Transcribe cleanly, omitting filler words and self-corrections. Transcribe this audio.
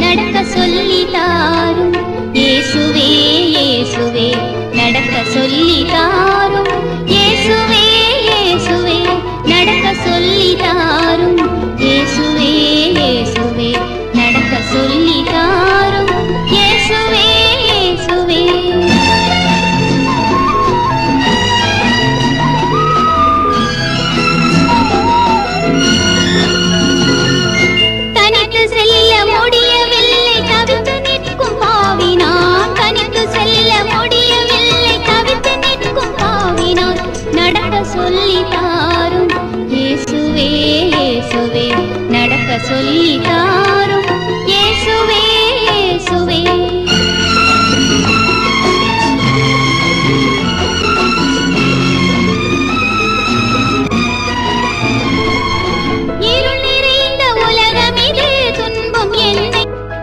நடக்க சொல்லி தாரும் இயேசுவே இயேசுவே நடக்க சொல்லி தாரும் இயேசுவே இயேசுவே நடக்க சொல்லி தாரும் இயேசுவே இயேசுவே நடக்க சொல்லி தாரும் இயேசுவே இயேசுவே தனித்து செல்ல முடியவில்லை தவித்து நிற்கும் பாவினான் தனித்து செல்ல முடியவில்லை தவித்து நிற்கும் பாவினான் நடக்க சொல்லி தாரும் இயேசுவே இயேசுவே நடக்க சொல்லி தாரும்